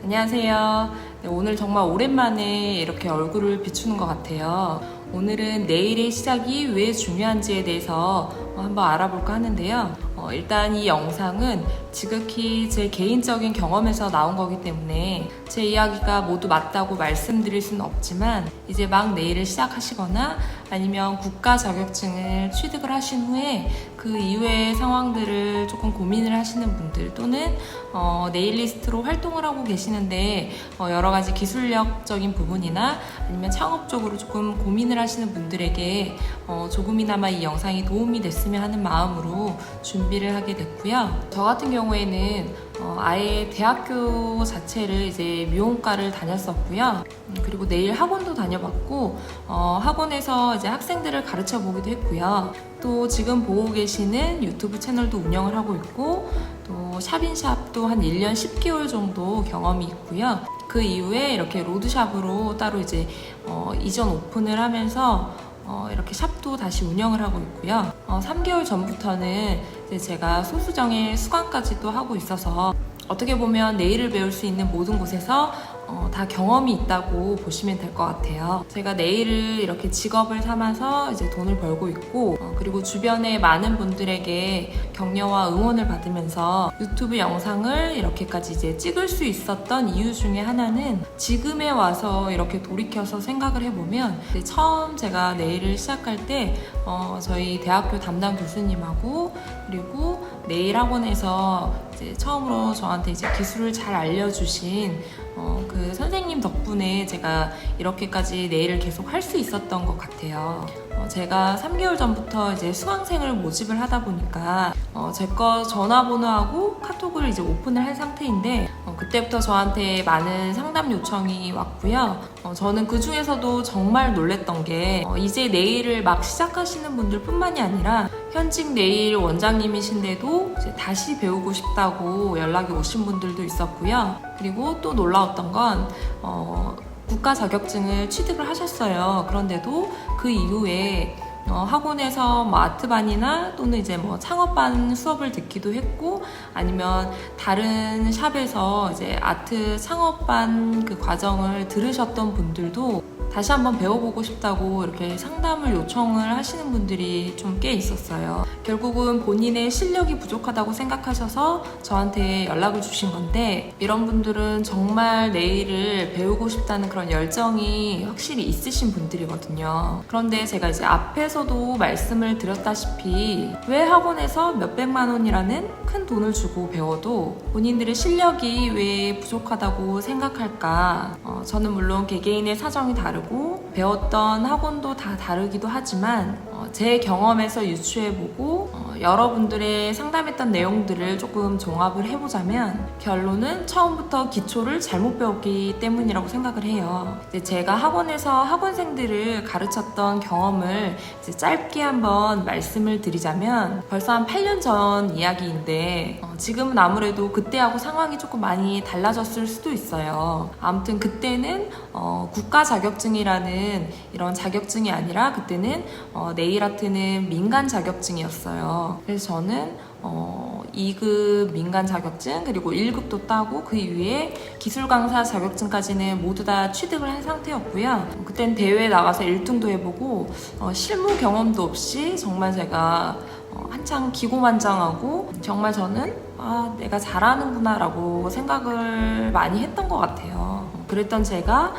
안녕하세요. 네, 오늘 정말 오랜만에 이렇게 얼굴을 비추는 것 같아요. 오늘은 네일의 시작이 왜 중요한지에 대해서 한번 알아볼까 하는데요. 일단 이 영상은 지극히 제 개인적인 경험에서 나온 거기 때문에 제 이야기가 모두 맞다고 말씀드릴 수는 없지만, 이제 막 네일을 시작하시거나 아니면 국가 자격증을 취득을 하신 후에 그 이후의 상황들을 조금 고민을 하시는 분들, 또는 네일리스트로 활동을 하고 계시는데 여러 가지 기술력적인 부분이나 아니면 창업적으로 조금 고민을 하시는 분들에게 조금이나마 이 영상이 도움이 됐으면 하는 마음으로 준비를 하게 됐고요. 저 같은 경우에는 아예 대학교 자체를 이제 미용과를 다녔었고요. 그리고 네일 학원도 다녀봤고, 학원에서 이제 학생들을 가르쳐 보기도 했고요. 또 지금 보고 계시는 유튜브 채널도 운영을 하고 있고, 또 샵인샵도 한 1년 10개월 정도 경험이 있고요. 그 이후에 이렇게 로드샵으로 따로 이제 이전 오픈을 하면서 이렇게 샵도 다시 운영을 하고 있고요. 3개월 전부터는 이제 제가 소수정예 수강까지도 하고 있어서, 어떻게 보면 네일을 배울 수 있는 모든 곳에서 다 경험이 있다고 보시면 될 것 같아요. 제가 네일을 이렇게 직업을 삼아서 이제 돈을 벌고 있고, 그리고 주변에 많은 분들에게 격려와 응원을 받으면서 유튜브 영상을 이렇게까지 이제 찍을 수 있었던 이유 중에 하나는, 지금에 와서 이렇게 돌이켜서 생각을 해보면, 처음 제가 네일을 시작할 때 저희 대학교 담당 교수님하고, 그리고 네일 학원에서 이제 처음으로 저한테 이제 기술을 잘 알려주신 그 선생님 덕분에 제가 이렇게까지 네일을 계속 할 수 있었던 것 같아요. 제가 3개월 전부터 이제 수강생을 모집을 하다 보니까 제 거 전화번호하고 카톡을 이제 오픈을 한 상태인데, 그때부터 저한테 많은 상담 요청이 왔고요. 저는 그 중에서도 정말 놀랬던 게, 이제 네일을 막 시작하시는 분들 뿐만이 아니라 현직 네일 원장님이신데도 이제 다시 배우고 싶다고 연락이 오신 분들도 있었고요. 그리고 또 놀라웠던 건 국가 자격증을 취득을 하셨어요. 그런데도 그 이후에 학원에서 뭐 아트반이나 또는 이제 뭐 창업반 수업을 듣기도 했고, 아니면 다른 샵에서 이제 아트 창업반 그 과정을 들으셨던 분들도 다시 한번 배워보고 싶다고 이렇게 상담을 요청을 하시는 분들이 좀 꽤 있었어요. 결국은 본인의 실력이 부족하다고 생각하셔서 저한테 연락을 주신 건데, 이런 분들은 정말 네일을 배우고 싶다는 그런 열정이 확실히 있으신 분들이거든요. 그런데 제가 이제 앞에서도 말씀을 드렸다시피, 왜 학원에서 몇백만 원이라는 큰 돈을 주고 배워도 본인들의 실력이 왜 부족하다고 생각할까? 저는 물론 개개인의 사정이 다르고 배웠던 학원도 다 다르기도 하지만, 제 경험에서 유추해보고 여러분들의 상담했던 내용들을 조금 종합을 해보자면, 결론은 처음부터 기초를 잘못 배웠기 때문이라고 생각을 해요. 이제 제가 학원에서 학원생들을 가르쳤던 경험을 이제 짧게 한번 말씀을 드리자면, 벌써 한 8년 전 이야기인데, 지금은 아무래도 그때하고 상황이 조금 많이 달라졌을 수도 있어요. 아무튼 그때는 국가 자격증이라는 이런 자격증이 아니라, 그때는 네일 아트는 민간 자격증이었어요. 그래서 저는 2급 민간 자격증, 그리고 1급도 따고 그 이후에 기술 강사 자격증까지는 모두 다 취득을 한 상태였고요. 그땐 대회에 나가서 1등도 해보고, 실무 경험도 없이 정말 제가 한창 기고만장하고, 정말 저는 내가 잘하는구나 라고 생각을 많이 했던 것 같아요. 그랬던 제가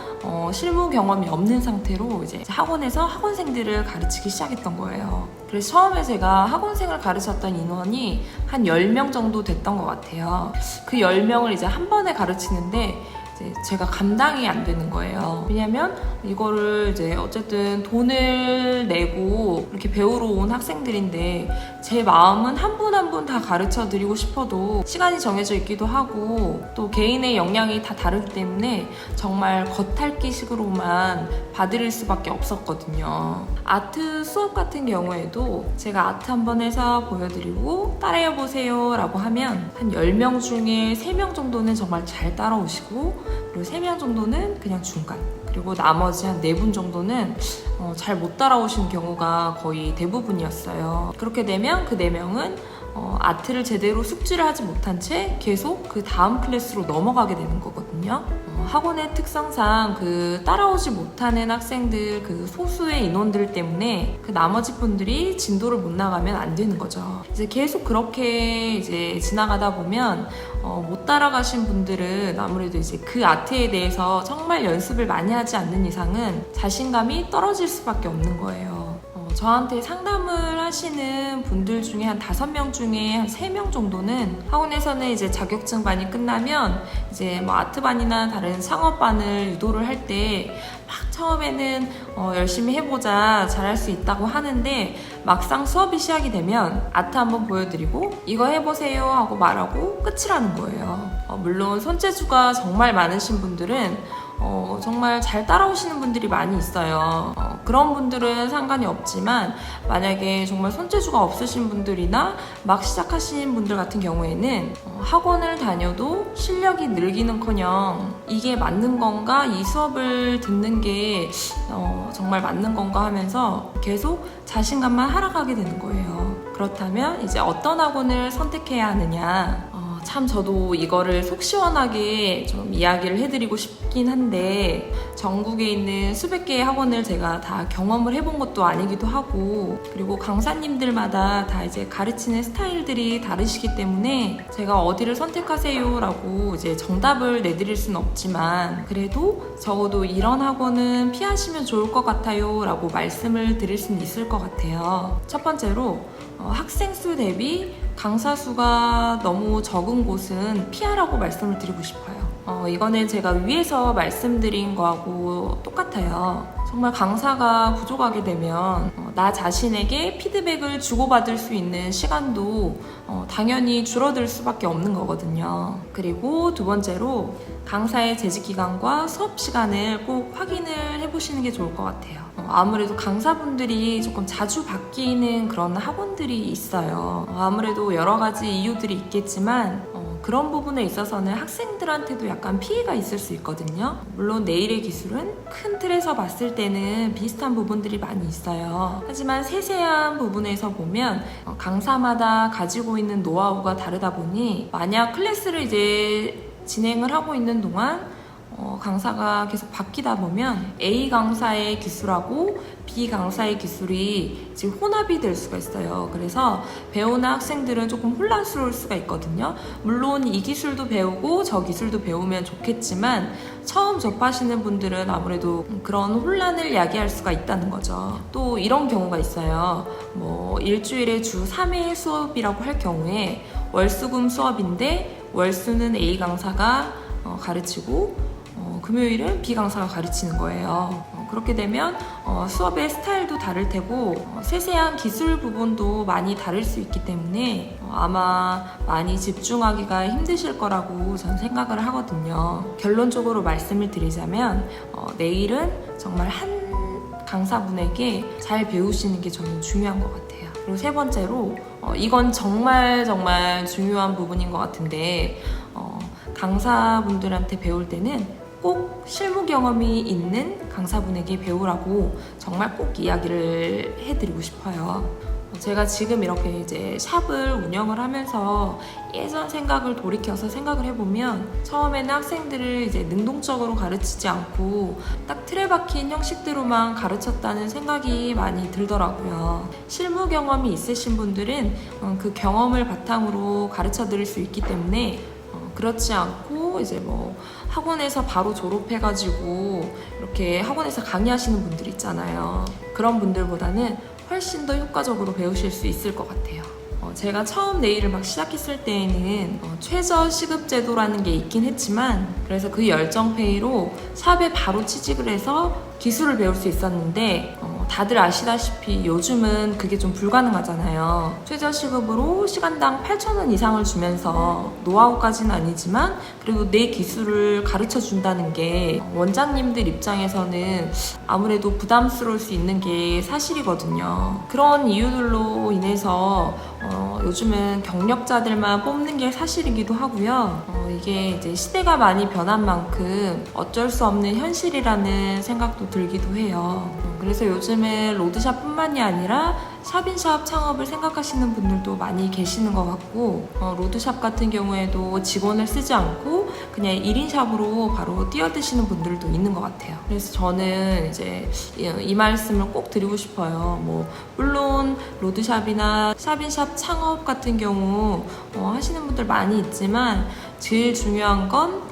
실무 경험이 없는 상태로 이제 학원에서 학원생들을 가르치기 시작했던 거예요. 그래서 처음에 제가 학원생을 가르쳤던 인원이 한 10명 정도 됐던 것 같아요. 그 10명을 이제 한 번에 가르치는데 제가 감당이 안 되는 거예요. 왜냐면 이거를 이제 어쨌든 돈을 내고 이렇게 배우러 온 학생들인데, 제 마음은 한 분 한 분 다 가르쳐 드리고 싶어도 시간이 정해져 있기도 하고, 또 개인의 역량이 다 다르기 때문에 정말 겉핥기식으로만 봐드릴 수밖에 없었거든요. 아트 수업 같은 경우에도 제가 아트 한번 해서 보여드리고 따라해보세요 라고 하면, 한 10명 중에 3명 정도는 정말 잘 따라오시고, 그리고 3명 정도는 그냥 중간, 그리고 나머지 한 4분 정도는 잘 못 따라오시는 경우가 거의 대부분이었어요. 그렇게 되면 그 4명은 아트를 제대로 숙지를 하지 못한 채 계속 그 다음 클래스로 넘어가게 되는 거거든요. 있거든요. 학원의 특성상 그 따라오지 못하는 학생들, 그 소수의 인원들 때문에 그 나머지 분들이 진도를 못 나가면 안 되는 거죠. 이제 계속 그렇게 이제 지나가다 보면 못 따라가신 분들은 아무래도 이제 그 아트에 대해서 정말 연습을 많이 하지 않는 이상은 자신감이 떨어질 수밖에 없는 거예요. 저한테 상담을 하시는 분들 중에 한 5명 중에 한 3명 정도는 학원에서는 이제 자격증반이 끝나면 이제 뭐 아트반이나 다른 창업반을 유도를 할 때 막 처음에는 열심히 해보자, 잘할 수 있다고 하는데 막상 수업이 시작이 되면 아트 한번 보여드리고 이거 해보세요 하고 말하고 끝이라는 거예요. 물론 손재주가 정말 많으신 분들은 정말 잘 따라오시는 분들이 많이 있어요. 그런 분들은 상관이 없지만 만약에 정말 손재주가 없으신 분들이나 막 시작하신 분들 같은 경우에는 학원을 다녀도 실력이 늘기는커녕 이게 맞는 건가? 이 수업을 듣는 게 정말 맞는 건가 하면서 계속 자신감만 하락하게 되는 거예요. 그렇다면 이제 어떤 학원을 선택해야 하느냐? 참 저도 이거를 속 시원하게 좀 이야기를 해드리고 싶긴 한데 전국에 있는 수백 개의 학원을 제가 다 경험을 해본 것도 아니기도 하고 그리고 강사님들마다 다 이제 가르치는 스타일들이 다르시기 때문에 제가 어디를 선택하세요 라고 이제 정답을 내드릴 수는 없지만 그래도 적어도 이런 학원은 피하시면 좋을 것 같아요 라고 말씀을 드릴 수는 있을 것 같아요. 첫 번째로 학생 수 대비 강사 수가 너무 적은 곳은 피하라고 말씀을 드리고 싶어요. 이거는 제가 위에서 말씀드린 거하고 똑같아요. 정말 강사가 부족하게 되면 나 자신에게 피드백을 주고받을 수 있는 시간도 당연히 줄어들 수밖에 없는 거거든요. 그리고 두 번째로 강사의 재직 기간과 수업 시간을 꼭 확인을 해보시는 게 좋을 것 같아요. 아무래도 강사분들이 조금 자주 바뀌는 그런 학원들이 있어요. 아무래도 여러 가지 이유들이 있겠지만 그런 부분에 있어서는 학생들한테도 약간 피해가 있을 수 있거든요. 물론 네일의 기술은 큰 틀에서 봤을 때는 비슷한 부분들이 많이 있어요. 하지만 세세한 부분에서 보면 강사마다 가지고 있는 노하우가 다르다 보니 만약 클래스를 이제 진행을 하고 있는 동안 강사가 계속 바뀌다 보면 A 강사의 기술하고 B 강사의 기술이 지금 혼합이 될 수가 있어요. 그래서 배우는 학생들은 조금 혼란스러울 수가 있거든요. 물론 이 기술도 배우고 저 기술도 배우면 좋겠지만 처음 접하시는 분들은 아무래도 그런 혼란을 야기할 수가 있다는 거죠. 또 이런 경우가 있어요. 뭐 일주일에 주 3회 수업이라고 할 경우에 월수금 수업인데 월수는 A 강사가 가르치고 금요일은 B 강사가 가르치는 거예요. 그렇게 되면 수업의 스타일도 다를 테고 세세한 기술 부분도 많이 다를 수 있기 때문에 아마 많이 집중하기가 힘드실 거라고 저는 생각을 하거든요. 결론적으로 말씀을 드리자면 내일은 정말 한 강사분에게 잘 배우시는 게 저는 중요한 것 같아요. 그리고 세 번째로 이건 정말 중요한 부분인 것 같은데 강사분들한테 배울 때는 꼭 실무 경험이 있는 강사분에게 배우라고 정말 꼭 이야기를 해드리고 싶어요. 제가 지금 이렇게 이제 샵을 운영을 하면서 예전 생각을 돌이켜서 생각을 해보면 처음에는 학생들을 이제 능동적으로 가르치지 않고 딱 틀에 박힌 형식대로만 가르쳤다는 생각이 많이 들더라고요. 실무 경험이 있으신 분들은 그 경험을 바탕으로 가르쳐 드릴 수 있기 때문에 그렇지 않고 이제 뭐 학원에서 바로 졸업해가지고 이렇게 학원에서 강의하시는 분들 있잖아요. 그런 분들보다는 훨씬 더 효과적으로 배우실 수 있을 것 같아요. 제가 처음 네일을 막 시작했을 때에는 최저 시급 제도라는 게 있긴 했지만 그래서 그 열정페이로 샵에 바로 취직을 해서 기술을 배울 수 있었는데 다들 아시다시피 요즘은 그게 좀 불가능하잖아요. 최저 시급으로 시간당 8,000원 이상을 주면서 노하우까지는 아니지만 그래도 내 기술을 가르쳐 준다는 게 원장님들 입장에서는 아무래도 부담스러울 수 있는 게 사실이거든요. 그런 이유들로 인해서 요즘은 경력자들만 뽑는 게 사실이기도 하고요. 이게 이제 시대가 많이 변한 만큼 어쩔 수 없는 현실이라는 생각도 들기도 해요. 그래서 요즘은 로드샵뿐만이 아니라 샵인샵 창업을 생각하시는 분들도 많이 계시는 것 같고 로드샵 같은 경우에도 직원을 쓰지 않고 그냥 1인 샵으로 바로 뛰어드시는 분들도 있는 것 같아요. 그래서 저는 이제 이 말씀을 꼭 드리고 싶어요. 물론 로드샵이나 샵인샵 창업 같은 경우 하시는 분들 많이 있지만 제일 중요한 건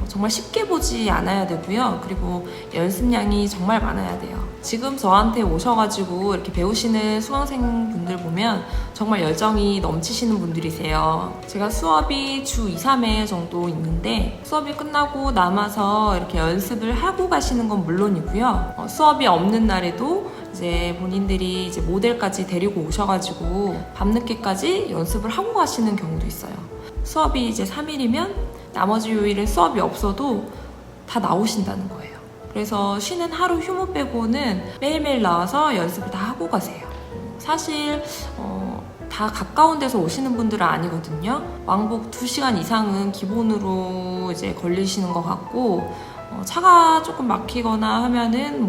정말 쉽게 보지 않아야 되고요. 그리고 연습량이 정말 많아야 돼요. 지금 저한테 오셔가지고 이렇게 배우시는 수강생분들 보면 정말 열정이 넘치시는 분들이세요. 제가 수업이 주 2, 3회 정도 있는데 수업이 끝나고 남아서 이렇게 연습을 하고 가시는 건 물론이고요. 수업이 없는 날에도 이제 본인들이 이제 모델까지 데리고 오셔가지고 밤늦게까지 연습을 하고 가시는 경우도 있어요. 수업이 이제 3일이면 나머지 요일은 수업이 없어도 다 나오신다는 거예요. 그래서 쉬는 하루 휴무 빼고는 매일매일 나와서 연습을 다 하고 가세요. 사실 다 가까운 데서 오시는 분들은 아니거든요. 왕복 2시간 이상은 기본으로 이제 걸리시는 것 같고 차가 조금 막히거나 하면은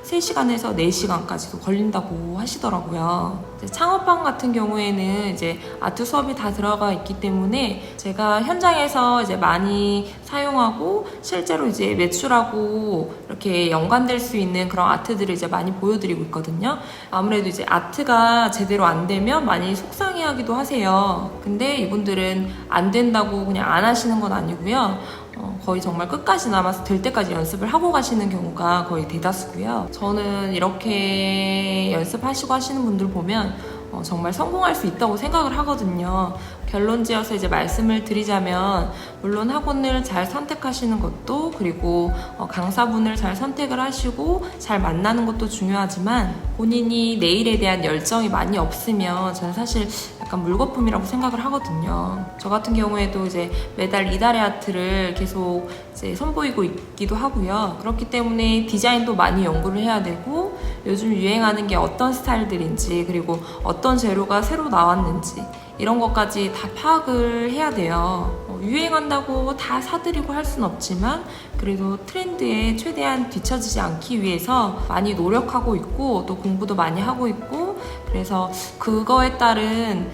3시간에서 4시간까지도 걸린다고 하시더라고요. 창업방 같은 경우에는 이제 아트 수업이 다 들어가 있기 때문에 제가 현장에서 이제 많이 사용하고 실제로 이제 매출하고 이렇게 연관될 수 있는 그런 아트들을 이제 많이 보여드리고 있거든요. 아무래도 이제 아트가 제대로 안 되면 많이 속상해하기도 하세요. 근데 이분들은 안 된다고 그냥 안 하시는 건 아니고요. 거의 정말 끝까지 남아서 될 때까지 연습을 하고 가시는 경우가 거의 대다수고요. 저는 이렇게 연습하시고 하시는 분들 보면 정말 성공할 수 있다고 생각을 하거든요. 결론 지어서 이제 말씀을 드리자면 물론 학원을 잘 선택하시는 것도 그리고 강사분을 잘 선택을 하시고 잘 만나는 것도 중요하지만 본인이 네일에 대한 열정이 많이 없으면 저는 사실 약간 물거품이라고 생각을 하거든요. 저 같은 경우에도 이제 매달 이달의 아트를 계속 이제 선보이고 있기도 하고요. 그렇기 때문에 디자인도 많이 연구를 해야 되고 요즘 유행하는 게 어떤 스타일들인지 그리고 어떤 재료가 새로 나왔는지 이런 것까지 다 파악을 해야 돼요. 유행한다고 다 사드리고 할 순 없지만 그래도 트렌드에 최대한 뒤처지지 않기 위해서 많이 노력하고 있고 또 공부도 많이 하고 있고 그래서 그거에 따른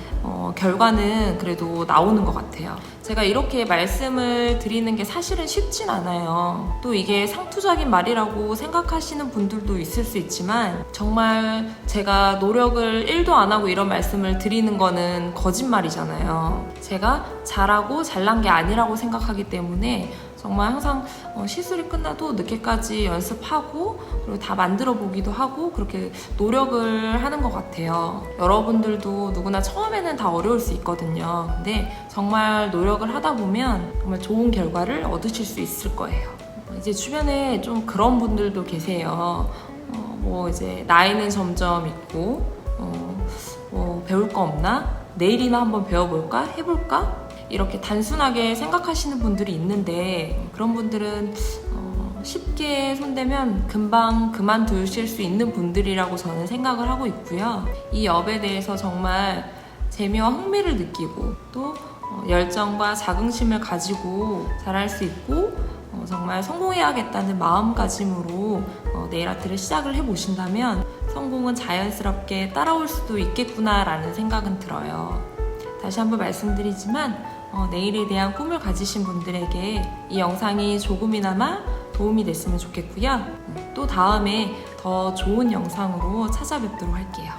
결과는 그래도 나오는 것 같아요. 제가 이렇게 말씀을 드리는 게 사실은 쉽진 않아요. 또 이게 상투적인 말이라고 생각하시는 분들도 있을 수 있지만 정말 제가 노력을 1도 안 하고 이런 말씀을 드리는 거는 거짓말이잖아요. 제가 잘하고 잘난 게 아니라고 생각하기 때문에 정말 항상 시술이 끝나도 늦게까지 연습하고 그리고 다 만들어 보기도 하고 그렇게 노력을 하는 것 같아요. 여러분들도 누구나 처음에는 다 어려울 수 있거든요. 근데 정말 노력을 하다 보면 정말 좋은 결과를 얻으실 수 있을 거예요. 이제 주변에 좀 그런 분들도 계세요. 이제 나이는 점점 있고 배울 거 없나? 내일이나 한번 배워볼까? 해볼까? 이렇게 단순하게 생각하시는 분들이 있는데 그런 분들은 쉽게 손대면 금방 그만두실 수 있는 분들이라고 저는 생각을 하고 있고요. 이 업에 대해서 정말 재미와 흥미를 느끼고 또 열정과 자긍심을 가지고 잘할 수 있고 정말 성공해야겠다는 마음가짐으로 네일 아트를 시작을 해보신다면 성공은 자연스럽게 따라올 수도 있겠구나라는 생각은 들어요. 다시 한번 말씀드리지만 네일에 대한 꿈을 가지신 분들에게 이 영상이 조금이나마 도움이 됐으면 좋겠고요. 또 다음에 더 좋은 영상으로 찾아뵙도록 할게요.